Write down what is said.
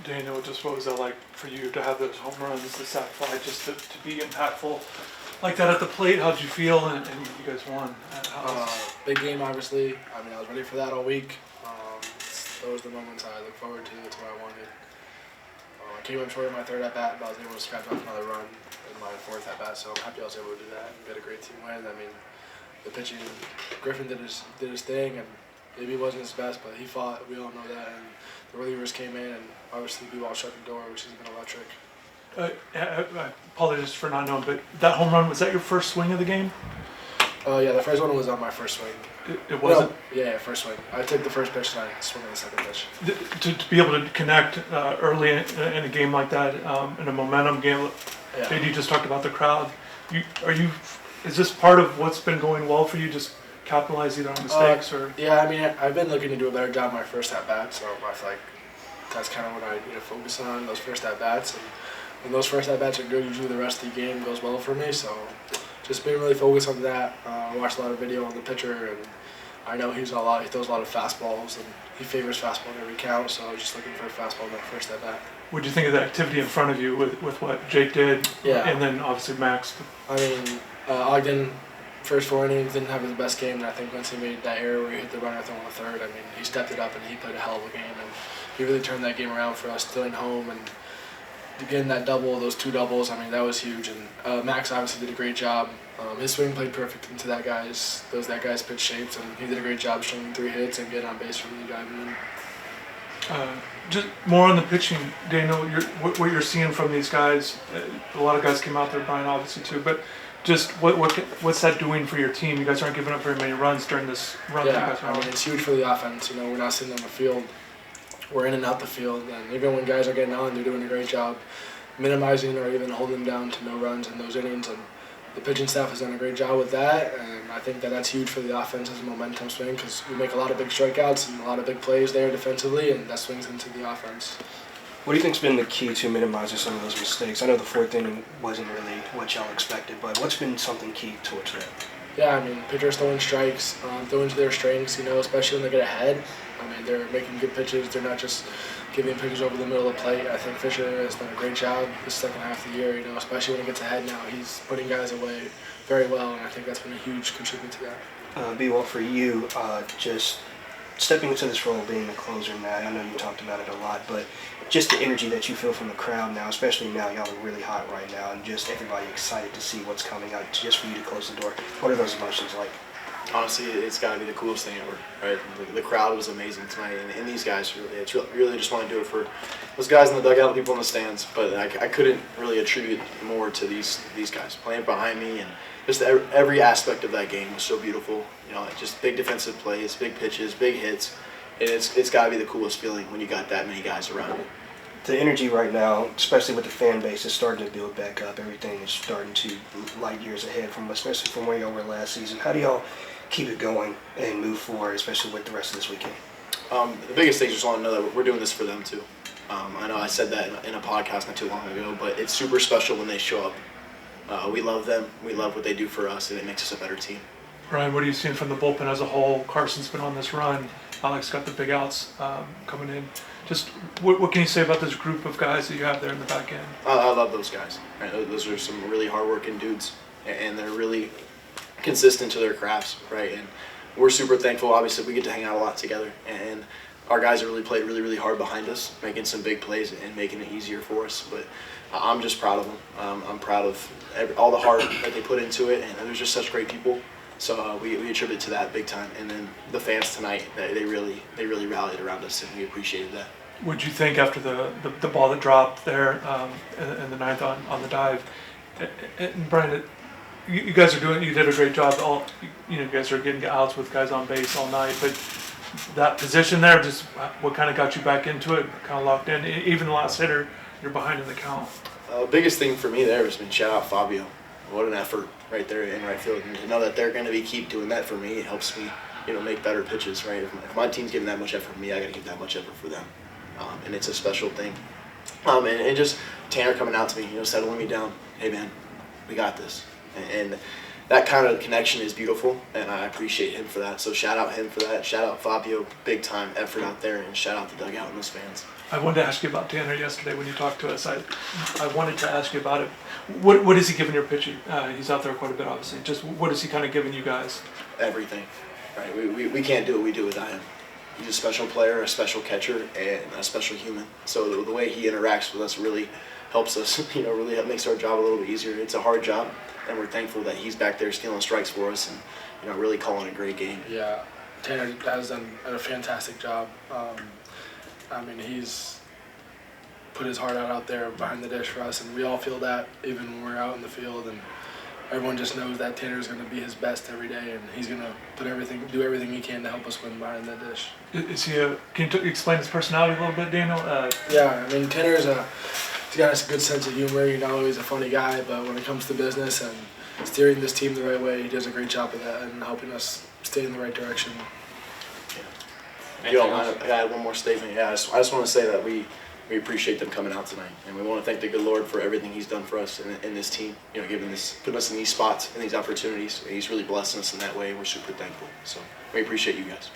Daniel, just what was that like for you to have those home runs, the sac fly, just to be impactful like that at the plate? How'd you feel? And you guys won. Big game, obviously. I mean, I was ready for that all week. Those are the moments I look forward to. That's what I wanted. I came up short in my third at-bat, but I was able to scratch off another run in my fourth at-bat, so I'm happy I was able to do that and get a great team win. I mean, the pitching, Griffin did his thing, and maybe he wasn't his best, but he fought. We all know that. And the relievers came in, and obviously we all shut the door, which has been electric. I apologize for not knowing, but that home run, was that your first swing of the game? Yeah, the first one was on my first swing. It wasn't? No, yeah, first swing. I took the first pitch and I swung on the second pitch. To be able to connect early in a game like that, in a momentum game, Yeah. JD just talked about the crowd. Is this part of what's been going well for you, just capitalize either on mistakes or? Yeah, I mean, I've been looking to do a better job my first at-bat, so I feel like that's kind of what I need to focus on, those first at-bats. And when those first at-bats are good, usually the rest of the game goes well for me, so just being really focused on that. I watched a lot of video on the pitcher, and I know he throws a lot of fastballs, and he favors fastball in every count, so I was just looking for a fastball in that first at-bat. What do you think of the activity in front of you with what Jake did? Yeah. And then obviously Max. I mean, Ogden, first 4 innings, didn't have his best game, and I think once he made that error where he hit the runner throw on the third, I mean, he stepped it up and he played a hell of a game, and he really turned that game around for us, stealing home and getting that double, those 2 doubles. I mean, that was huge, and Max obviously did a great job. His swing played perfect into that guy's pitch shapes, and he did a great job stringing 3 hits and getting on base for the driving in. Just more on the pitching, Daniel, what you're seeing from these guys. A lot of guys came out there, Brian obviously too, but just what's that doing for your team? You guys aren't giving up very many runs during this run. Yeah, I mean, it's huge for the offense. You know, we're not sitting on the field. We're in and out the field, and even when guys are getting on, they're doing a great job minimizing or even holding them down to no runs in those innings. And the pitching staff has done a great job with that, and I think that's huge for the offense as a momentum swing, because we make a lot of big strikeouts and a lot of big plays there defensively, and that swings into the offense. What do you think's been the key to minimizing some of those mistakes? I know the 4th inning wasn't really what y'all expected, but what's been something key towards that? Yeah, I mean, pitchers throwing strikes, throwing to their strengths, you know, especially when they get ahead. I mean, they're making good pitches. They're not just giving pitches over the middle of the plate. I think Fisher has done a great job this second half of the year, you know, especially when he gets ahead now. He's putting guys away very well, and I think that's been a huge contributor to that. B-Walt, for you, just stepping into this role, being the closer now, I know you talked about it a lot, but just the energy that you feel from the crowd now, especially now, y'all are really hot right now, and just everybody excited to see what's coming out, just for you to close the door. What are those emotions like? Honestly, it's got to be the coolest thing ever, right? The crowd was amazing tonight, and these guys really just want to do it for those guys in the dugout, the people in the stands. But I couldn't really attribute more to these guys playing behind me, and just every aspect of that game was so beautiful. You know, just big defensive plays, big pitches, big hits, and it's got to be the coolest feeling when you got that many guys around you. The energy right now, especially with the fan base, is starting to build back up. Everything is starting to light years ahead especially from where y'all were last season. How do y'all keep it going and move forward, especially with the rest of this weekend? The biggest thing is just want to know that we're doing this for them too. I know I said that in a podcast not too long ago, but it's super special when they show up. We love them. We love what they do for us, and it makes us a better team. Brian, what are you seeing from the bullpen as a whole? Carson's been on this run. Alex got the big outs coming in. Just what can you say about this group of guys that you have there in the back end? I love those guys. Right? Those are some really hardworking dudes, and they're really consistent to their crafts, right? And we're super thankful. Obviously, we get to hang out a lot together, and our guys have really played really hard behind us, making some big plays and making it easier for us. But I'm just proud of them. I'm proud of all the heart that they put into it, and they're just such great people. So we attribute to that big time. And then the fans tonight, they really rallied around us, and we appreciated that. What'd you think after the ball that dropped there in the 9th on the dive? And Brian, you guys you did a great job. You guys are getting outs with guys on base all night, but that position there, just what kind of got you back into it, kind of locked in? Even the last hitter, you're behind in the count. Biggest thing for me there has been shout out Fabio. What an effort right there in right field. And to know that they're going to keep doing that for me, it helps me, make better pitches, right? If my team's giving that much effort for me, I got to give that much effort for them. And it's a special thing. And just Tanner coming out to me, settling me down. Hey, man, we got this. And that kind of connection is beautiful, and I appreciate him for that. So shout out him for that. Shout out Fabio, big time effort out there, and shout out the dugout and those fans. I wanted to ask you about Tanner yesterday when you talked to us. I wanted to ask you about it. What is he giving your pitching? He's out there quite a bit, obviously. Just what is he kind of giving you guys? Everything, right? We can't do what we do without him. He's a special player, a special catcher, and a special human. So the way he interacts with us really helps us, really makes our job a little bit easier. It's a hard job, and we're thankful that he's back there stealing strikes for us and, really calling a great game. Yeah, Tanner has done a fantastic job. He's put his heart out there behind the dish for us, and we all feel that even when we're out in the field, and everyone just knows that Tanner's going to be his best every day, and he's going to do everything he can to help us win behind that dish. Is he can you explain his personality a little bit, Daniel? Tanner's he's got a good sense of humor. Not always a funny guy, but when it comes to business and steering this team the right way, he does a great job of that and helping us stay in the right direction. Yeah. You don't mind? I had one more statement. Yeah, I just want to say that we appreciate them coming out tonight, and we want to thank the good Lord for everything He's done for us in this team. Putting us in these spots and these opportunities. He's really blessing us in that way, and we're super thankful. So we appreciate you guys.